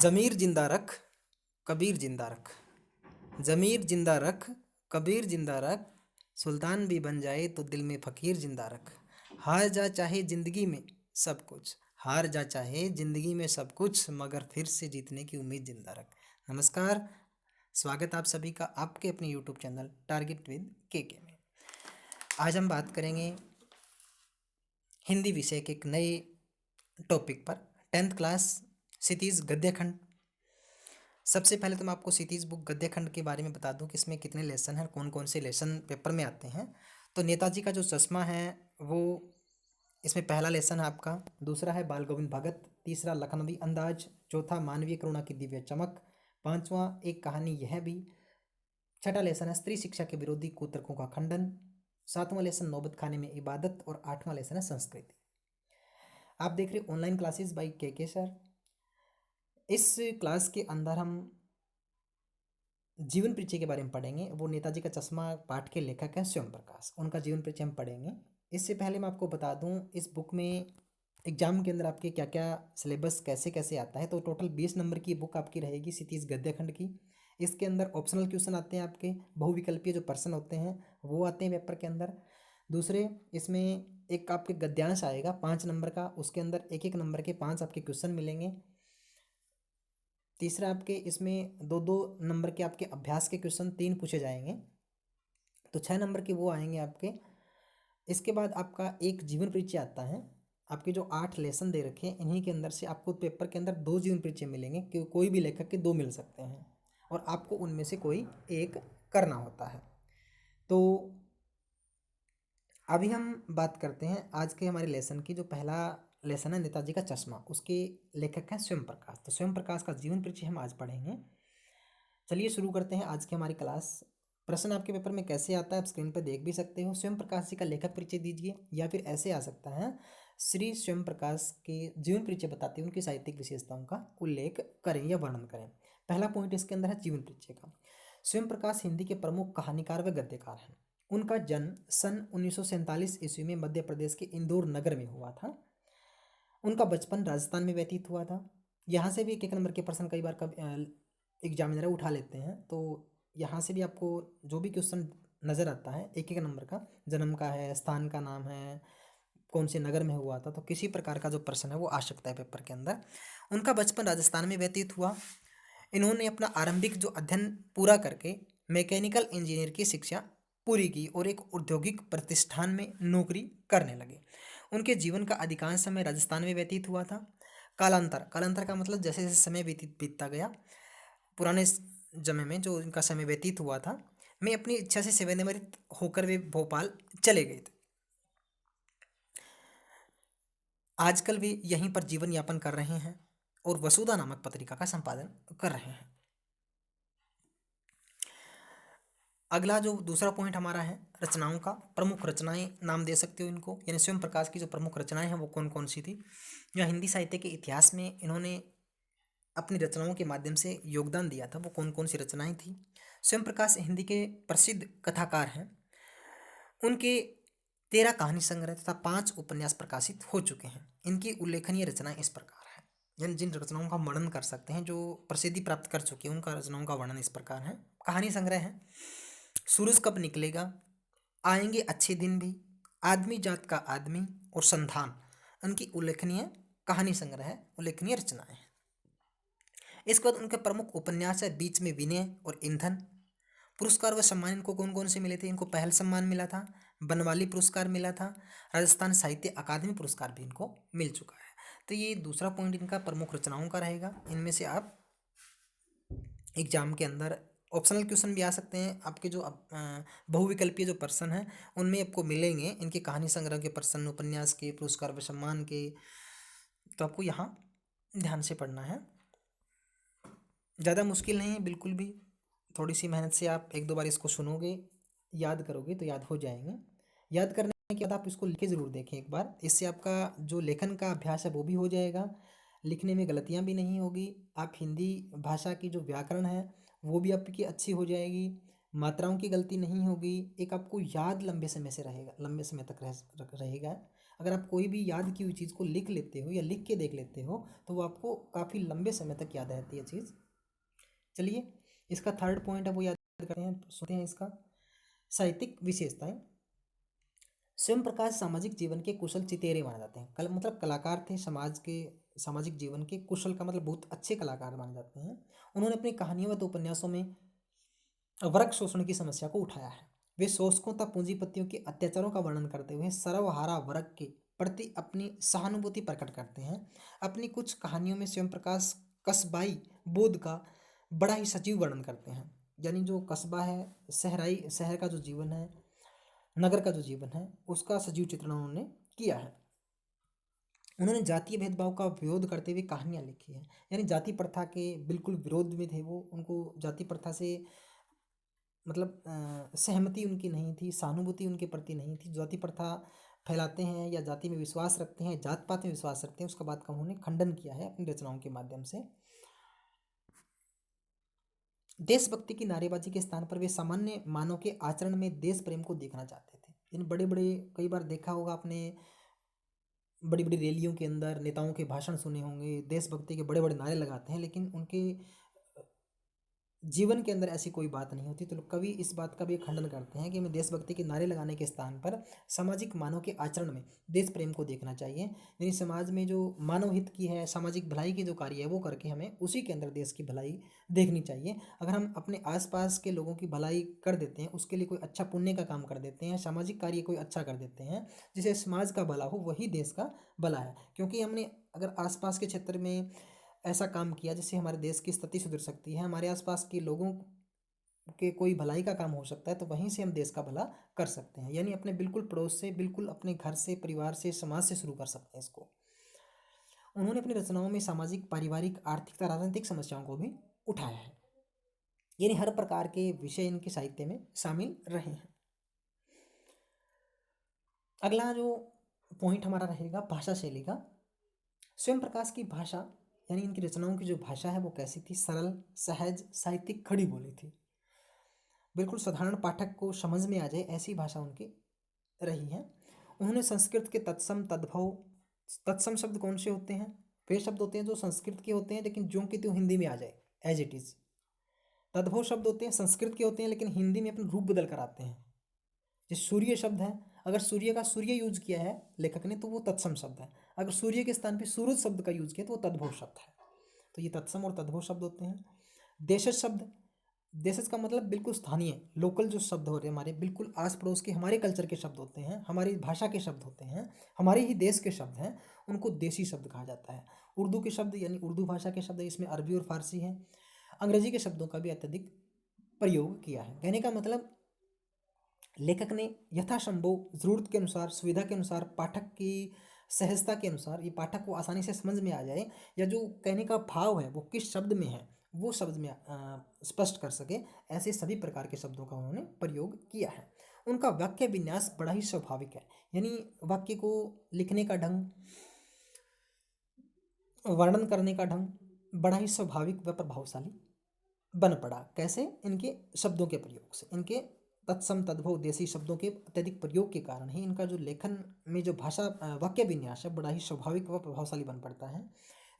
ज़मीर जिंदा रख, कबीर जिंदा रख। ज़मीर जिंदा रख, कबीर जिंदा रख। सुल्तान भी बन जाए तो दिल में फ़कीर जिंदा रख। हार जा चाहे ज़िंदगी में सब कुछ, हार जा चाहे ज़िंदगी में सब कुछ, मगर फिर से जीतने की उम्मीद जिंदा रख। नमस्कार, स्वागत आप सभी का आपके अपने यूट्यूब चैनल टारगेट विद के में। आज हम बात करेंगे हिंदी विषय के एक नए टॉपिक पर, 10th क्लास क्षितिज गद्य खंड। सबसे पहले तो मैं आपको क्षितिज बुक गद्य खंड के बारे में बता दूं कि इसमें कितने लेसन हैं, कौन कौन से लेसन पेपर में आते हैं। तो नेताजी का जो चश्मा है वो इसमें पहला लेसन है आपका। दूसरा है बाल गोविंद भगत। तीसरा लखनवी अंदाज। चौथा मानवीय करुणा की दिव्य चमक। पांचवा एक कहानी यह भी। छठा लेसन है स्त्री शिक्षा के विरोधी कुतर्कों का खंडन। सातवां लेसन नौबत खाने में इबादत। और आठवां लेसन है संस्कृति। आप देख रहे ऑनलाइन क्लासेस बाई के सर। इस क्लास के अंदर हम जीवन परिचय के बारे में पढ़ेंगे। वो नेताजी का चश्मा पाठ के लेखक हैं स्वयं प्रकाश, उनका जीवन परिचय हम पढ़ेंगे। इससे पहले मैं आपको बता दूं इस बुक में एग्जाम के अंदर आपके क्या क्या सिलेबस कैसे कैसे आता है। तो टोटल 20 नंबर की बुक आपकी रहेगी क्षितिज गद्य खंड की। इसके अंदर ऑप्शनल क्वेश्चन आते हैं, आपके बहुविकल्पीय जो प्रश्न होते हैं वो आते हैं पेपर के अंदर। दूसरे इसमें एक आपके गद्यांश आएगा 5 नंबर का, उसके अंदर एक एक नंबर के 5 आपके क्वेश्चन मिलेंगे। तीसरा आपके इसमें 2-2 नंबर के आपके अभ्यास के क्वेश्चन 3 पूछे जाएंगे, तो 6 नंबर के वो आएंगे आपके। इसके बाद आपका एक जीवन परिचय आता है। आपके जो 8 लेसन दे रखे हैं इन्हीं के अंदर से आपको पेपर के अंदर 2 जीवन परिचय मिलेंगे, कि कोई भी लेखक के 2 मिल सकते हैं और आपको उनमें से कोई एक करना होता है। तो अभी हम बात करते हैं आज के हमारे लेसन की। जो पहला लेसन है नेताजी का चश्मा, उसके लेखक हैं स्वयं प्रकाश। तो स्वयं प्रकाश का जीवन परिचय हम आज पढ़ेंगे। चलिए शुरू करते हैं आज की हमारी क्लास। प्रश्न आपके पेपर में कैसे आता है आप स्क्रीन पर देख भी सकते हो। स्वयं प्रकाश जी का लेखक परिचय दीजिए, या फिर ऐसे आ सकता है श्री स्वयं प्रकाश के जीवन परिचय बताते हुए उनकी साहित्यिक विशेषताओं का उल्लेख करें या वर्णन करें। पहला पॉइंट इसके अंदर है जीवन परिचय का। स्वयं प्रकाश हिंदी के प्रमुख कहानीकार व गद्यकार हैं। उनका जन्म सन 1947 ईस्वी में मध्य प्रदेश के इंदौर नगर में हुआ था। उनका बचपन राजस्थान में व्यतीत हुआ था। यहाँ से भी एक एक नंबर के प्रश्न कई बार एग्जामिनर उठा लेते हैं, तो यहाँ से भी आपको जो भी क्वेश्चन नज़र आता है एक एक नंबर का, जन्म का है, स्थान का नाम है, कौन से नगर में हुआ था, तो किसी प्रकार का जो प्रश्न है वो आ सकता है पेपर के अंदर। उनका बचपन राजस्थान में व्यतीत हुआ। इन्होंने अपना आरंभिक जो अध्ययन पूरा करके मैकेनिकल इंजीनियर की शिक्षा पूरी की और एक औद्योगिक प्रतिष्ठान में नौकरी करने लगे। उनके जीवन का अधिकांश समय राजस्थान में व्यतीत हुआ था। कालांतर, कालांतर का मतलब जैसे जैसे समय बीतता गया, पुराने समय में जो इनका समय व्यतीत हुआ था, मैं अपनी इच्छा से सेवानिवृत्त होकर वे भोपाल चले गए थे। आजकल वे यहीं पर जीवन यापन कर रहे हैं और वसुधा नामक पत्रिका का संपादन कर रहे हैं। अगला जो दूसरा पॉइंट हमारा है रचनाओं का। प्रमुख रचनाएं नाम दे सकते हो इनको, यानी स्वयं प्रकाश की जो प्रमुख रचनाएं हैं वो कौन कौन सी थी। जो हिंदी साहित्य के इतिहास में इन्होंने अपनी रचनाओं के माध्यम से योगदान दिया था वो कौन कौन सी रचनाएं थी। स्वयं प्रकाश हिंदी के प्रसिद्ध कथाकार हैं। उनके 13 कहानी संग्रह तथा 5 उपन्यास प्रकाशित हो चुके हैं। इनकी उल्लेखनीय रचनाएं इस प्रकार हैं, यानी जिन रचनाओं का वर्णन कर सकते हैं, जो प्रसिद्धि प्राप्त कर चुकी है, उनका रचनाओं का वर्णन इस प्रकार है। कहानी संग्रह है सूरज कब निकलेगा, आएंगे अच्छे दिन भी, आदमी जात का आदमी और संधान। उनकी उल्लेखनीय कहानी संग्रह है, उल्लेखनीय रचनाएं हैं। इसके बाद उनके प्रमुख उपन्यास है बीच में विनय और ईंधन। पुरस्कार व सम्मान इनको कौन कौन से मिले थे। इनको पहल सम्मान मिला था, बनवाली पुरस्कार मिला था, राजस्थान साहित्य अकादमी पुरस्कार भी इनको मिल चुका है। तो ये दूसरा पॉइंट इनका प्रमुख रचनाओं का रहेगा। इनमें से आप एग्जाम के अंदर ऑप्शनल क्वेश्चन भी आ सकते हैं। आपके जो बहुविकल्पीय जो प्रश्न हैं उनमें आपको मिलेंगे इनके कहानी संग्रह के प्रश्न, उपन्यास के, पुरस्कार व सम्मान के। तो आपको यहाँ ध्यान से पढ़ना है, ज़्यादा मुश्किल नहीं है बिल्कुल भी। थोड़ी सी मेहनत से आप 1-2 बार इसको सुनोगे, याद करोगे तो याद हो जाएंगे। याद करने के बाद आप इसको लिख के ज़रूर देखें एक बार, इससे आपका जो लेखन का अभ्यास है वो भी हो जाएगा, लिखने में गलतियाँ भी नहीं होगी। आप हिंदी भाषा की जो व्याकरण है वो भी आपकी अच्छी हो जाएगी, मात्राओं की गलती नहीं होगी। एक आपको याद लंबे समय से रहेगा, लंबे समय तक रहेगा। अगर आप कोई भी याद की हुई चीज़ को लिख लेते हो या लिख के देख लेते हो तो वो आपको काफ़ी लंबे समय तक याद रहती है चीज़। चलिए, इसका थर्ड पॉइंट है वो याद करते हैं, सुनते हैं इसका। साहित्यिक विशेषताएं। स्वयं प्रकाश सामाजिक जीवन के कुशल चितेरे माने जाते हैं। मतलब कलाकार थे, समाज के सामाजिक जीवन के कुशल का मतलब बहुत अच्छे कलाकार माने जाते हैं। उन्होंने अपनी कहानियों व उपन्यासों में वर्ग शोषण की समस्या को उठाया है। वे शोषकों तथा पूंजीपतियों के अत्याचारों का वर्णन करते हुए सर्वहारा वर्ग के प्रति अपनी सहानुभूति प्रकट करते हैं। अपनी कुछ कहानियों में स्वयं प्रकाश कस्बाई बोध का बड़ा ही सजीव वर्णन करते हैं। यानी जो कस्बा है, शहराई शहर का जो जीवन है, नगर का जो जीवन है, उसका सजीव चित्रण उन्होंने किया है। उन्होंने जातीय भेदभाव का विरोध करते हुए कहानियाँ लिखी हैं। यानी जाति प्रथा के बिल्कुल विरोध में थे वो। उनको जाति प्रथा से मतलब सहमति उनकी नहीं थी, सहानुभूति उनके प्रति नहीं थी। जाति प्रथा फैलाते हैं या जाति में विश्वास रखते हैं, जात पात में विश्वास रखते हैं, उसका बात का उन्होंने खंडन किया है अपनी रचनाओं के माध्यम से। देशभक्ति की नारेबाजी के स्थान पर वे सामान्य मानव के आचरण में देश प्रेम को देखना चाहते थे। इन बड़े बड़े, कई बार देखा होगा आपने, बड़ी बड़ी रैलियों के अंदर नेताओं के भाषण सुने होंगे, देशभक्ति के बड़े बड़े नारे लगाते हैं, लेकिन उनके जीवन के अंदर ऐसी कोई बात नहीं होती। तो कवि इस बात का भी खंडन करते हैं कि हमें देशभक्ति के नारे लगाने के स्थान पर सामाजिक मानव के आचरण में देश प्रेम को देखना चाहिए। यानी समाज में जो मानव हित की है, सामाजिक भलाई की जो कार्य है वो करके हमें उसी के अंदर देश की भलाई देखनी चाहिए। अगर हम अपने आसपास के लोगों की भलाई कर देते हैं, उसके लिए कोई अच्छा पुण्य का काम कर देते हैं, सामाजिक कार्य कोई अच्छा कर देते हैं जिससे समाज का भला हो, वही देश का भला है। क्योंकि हमने अगर आसपास के क्षेत्र में ऐसा काम किया जिससे हमारे देश की स्थिति सुधर सकती है, हमारे आसपास के लोगों के कोई भलाई का काम हो सकता है, तो वहीं से हम देश का भला कर सकते हैं। यानी अपने बिल्कुल पड़ोस से, बिल्कुल अपने घर से, परिवार से, समाज से शुरू कर सकते हैं इसको। उन्होंने अपनी रचनाओं में सामाजिक, पारिवारिक, आर्थिक तथा राजनीतिक समस्याओं को भी उठाया है। यानी हर प्रकार के विषय इनके साहित्य में शामिल रहे हैं। अगला जो पॉइंट हमारा रहेगा भाषा शैली का। स्वयं प्रकाश की भाषा यानी इनकी रचनाओं की जो भाषा है वो कैसी थी? सरल, सहज, साहित्यिक, खड़ी बोली थी। बिल्कुल साधारण पाठक को समझ में आ जाए ऐसी भाषा उनकी रही है। उन्होंने संस्कृत के तत्सम, तद्भव, तत्सम शब्द कौन से होते हैं? वे शब्द होते हैं जो संस्कृत के होते हैं लेकिन ज्यों की त्यों हिंदी में आ जाए, एज इट इज। तद्भव शब्द होते हैं संस्कृत के होते हैं लेकिन हिंदी में अपने रूप बदल कर आते हैं। जैसे सूर्य शब्द है, अगर सूर्य का सूर्य यूज किया है लेखक ने तो वो तत्सम शब्द है। अगर सूर्य के स्थान पे सूरज शब्द का यूज किया तो वो तद्भव शब्द है। तो ये तत्सम और तद्भव शब्द होते हैं। देशज शब्द, देशज का मतलब बिल्कुल स्थानीय, लोकल जो शब्द होते हैं हमारे बिल्कुल आस पड़ोस के, हमारे कल्चर के शब्द होते हैं, हमारी भाषा के शब्द होते हैं, हमारे ही देश के शब्द हैं, उनको देशी शब्द कहा जाता है। उर्दू के शब्द यानी उर्दू भाषा के शब्द, इसमें अरबी और फारसी है। अंग्रेजी के शब्दों का भी अत्यधिक प्रयोग किया है। कहने का मतलब लेखक ने यथासंभव ज़रूरत के अनुसार, सुविधा के अनुसार, पाठक की सहजता के अनुसार, ये पाठक को आसानी से समझ में आ जाए या जो कहने का भाव है वो किस शब्द में है वो शब्द में स्पष्ट कर सके, ऐसे सभी प्रकार के शब्दों का उन्होंने प्रयोग किया है। उनका वाक्य विन्यास बड़ा ही स्वाभाविक है। यानी वाक्य को लिखने का ढंग, वर्णन करने का ढंग बड़ा ही स्वाभाविक व प्रभावशाली बन पड़ा। कैसे? इनके शब्दों के प्रयोग से, इनके तत्सम, तद्भव, देसी शब्दों के अत्यधिक प्रयोग के कारण ही इनका जो लेखन में जो भाषा वाक्य विन्यास है बड़ा ही स्वाभाविक व प्रभावशाली बन पड़ता है।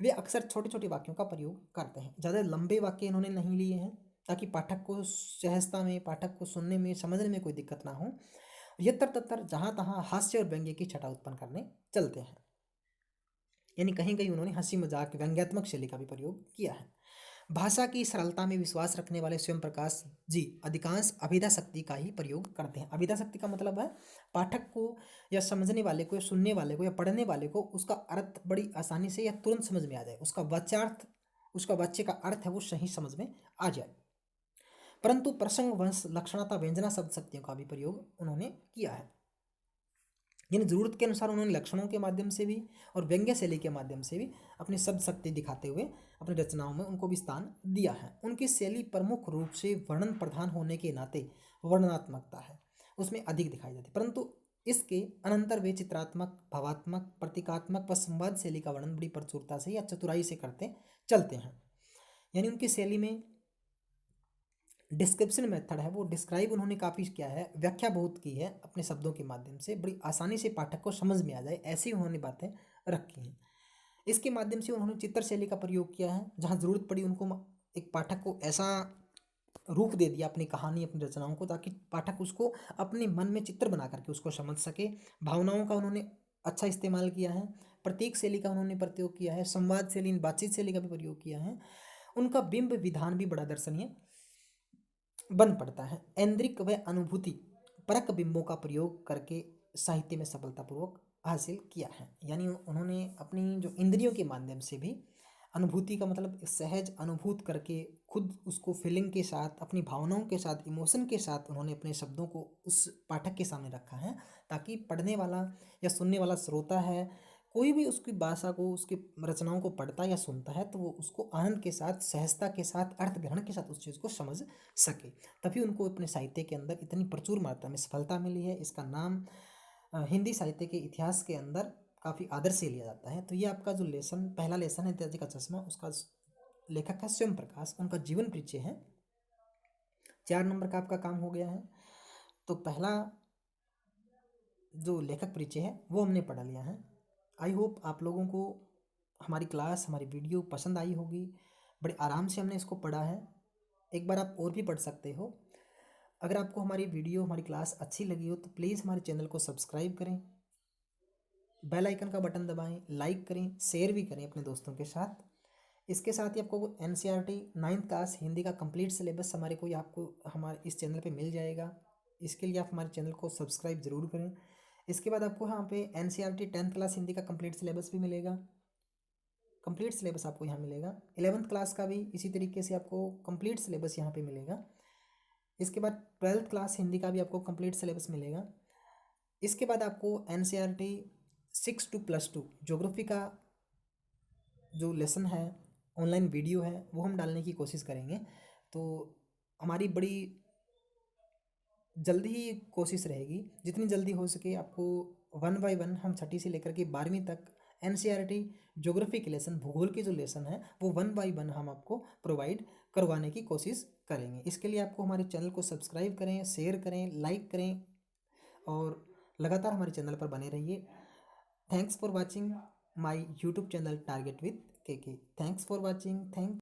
वे अक्सर छोटे छोटे वाक्यों का प्रयोग करते हैं। ज़्यादा लंबे वाक्य इन्होंने नहीं लिए हैं ताकि पाठक को सहजता में, पाठक को सुनने में, समझने में कोई दिक्कत ना हो। यत्र तत्र जहाँ तहाँ हास्य और व्यंग्य की छटा उत्पन्न करने चलते हैं। यानी कहीं कहीं उन्होंने हंसी मजाक, व्यंग्यात्मक शैली का भी प्रयोग किया है। भाषा की सरलता में विश्वास रखने वाले स्वयं प्रकाश जी अधिकांश अभिधा शक्ति का ही प्रयोग करते हैं। अभिधा शक्ति का मतलब है पाठक को या समझने वाले को या सुनने वाले को या पढ़ने वाले को उसका अर्थ बड़ी आसानी से या तुरंत समझ में आ जाए, उसका वाच्यार्थ, उसका वाच्य का अर्थ है वो सही समझ में आ जाए। परंतु प्रसंग, वंश, लक्षणता, व्यंजना शब्द शक्तियों का भी प्रयोग उन्होंने किया है। यानी जरूरत के अनुसार उन्होंने लक्षणों के माध्यम से भी और व्यंग्य शैली के माध्यम से भी अपनी शब्द शक्ति दिखाते हुए अपनी रचनाओं में उनको भी स्थान दिया है। उनकी शैली प्रमुख रूप से वर्णन प्रधान होने के नाते वर्णनात्मकता है उसमें अधिक दिखाई जाती है, परंतु इसके अनंतर वे चित्रात्मक, भावात्मक, प्रतीकात्मक व संवाद शैली का वर्णन बड़ी प्रचुरता से या चतुराई से करते चलते हैं। यानी उनकी शैली में डिस्क्रिप्शन मेथड है वो डिस्क्राइब उन्होंने काफ़ी किया है, व्याख्या बहुत की है अपने शब्दों के माध्यम से, बड़ी आसानी से पाठक को समझ में आ जाए ऐसी उन्होंने बातें रखी हैं। इसके माध्यम से उन्होंने चित्र शैली का प्रयोग किया है, जहाँ ज़रूरत पड़ी उनको एक पाठक को ऐसा रूप दे दिया अपनी कहानी अपनी रचनाओं को, ताकि पाठक उसको अपने मन में चित्र बना करके उसको समझ सके। भावनाओं का उन्होंने अच्छा इस्तेमाल किया है, प्रतीक शैली का उन्होंने प्रयोग किया है, संवाद शैली बातचीत शैली का भी प्रयोग किया है। उनका बिंब विधान भी बड़ा दर्शनीय बन पड़ता है। ऐन्द्रिक व अनुभूति परक बिंबों का प्रयोग करके साहित्य में सफलतापूर्वक हासिल किया है। यानी उन्होंने अपनी जो इंद्रियों के माध्यम से भी अनुभूति का मतलब सहज अनुभूत करके खुद उसको फीलिंग के साथ अपनी भावनाओं के साथ इमोशन के साथ उन्होंने अपने शब्दों को उस पाठक के सामने रखा है, ताकि पढ़ने वाला या सुनने वाला श्रोता है कोई भी उसकी भाषा को उसकी रचनाओं को पढ़ता या सुनता है तो वो उसको आनंद के साथ सहजता के साथ अर्थ ग्रहण के साथ उस चीज़ को समझ सके। तभी उनको अपने साहित्य के अंदर इतनी प्रचुर मात्रा में सफलता मिली है। इसका नाम हिंदी साहित्य के इतिहास के अंदर काफ़ी आदर से लिया जाता है। तो ये आपका जो लेसन पहला लेसन है नेताजी का चश्मा, उसका लेखक है स्वयं प्रकाश, उनका जीवन परिचय है। 4 नंबर का आपका काम हो गया है। तो पहला जो लेखक परिचय है वो हमने पढ़ा लिया है। आई होप आप लोगों को हमारी क्लास हमारी वीडियो पसंद आई होगी। बड़े आराम से हमने इसको पढ़ा है, एक बार आप और भी पढ़ सकते हो। अगर आपको हमारी वीडियो हमारी क्लास अच्छी लगी हो तो प्लीज़ हमारे चैनल को सब्सक्राइब करें, बेल आइकन का बटन दबाएं, लाइक करें, शेयर भी करें अपने दोस्तों के साथ। इसके साथ ही आपको NCERT 9th क्लास हिंदी का कंप्लीट सिलेबस हमारे को आपको हमारे इस चैनल पे मिल जाएगा। इसके लिए आप हमारे चैनल को सब्सक्राइब ज़रूर करें। इसके बाद आपको यहाँ पे NCERT 10th क्लास हिंदी का कंप्लीट सिलेबस भी मिलेगा, कंप्लीट सिलेबस आपको यहाँ मिलेगा। 11th क्लास का भी इसी तरीके से आपको कंप्लीट सिलेबस यहाँ पे मिलेगा। इसके बाद 12th क्लास हिंदी का भी आपको कंप्लीट सिलेबस मिलेगा। इसके बाद आपको NCERT 6 to +2 ज्योग्राफी का जो लेसन है ऑनलाइन वीडियो है वो हम डालने की कोशिश करेंगे। तो हमारी बड़ी जल्दी ही कोशिश रहेगी, जितनी जल्दी हो सके आपको 1 बाय 1 हम छठी से लेकर के 12वीं तक NCERT ज्योग्राफी के लेसन भूगोल के जो लेसन है वो 1 बाय 1 हम आपको प्रोवाइड करवाने की कोशिश करेंगे। इसके लिए आपको हमारे चैनल को सब्सक्राइब करें, शेयर करें, लाइक करें और लगातार हमारे चैनल पर बने रहिए। Thanks for watching my YouTube channel target with KK। Thanks for watching. Thank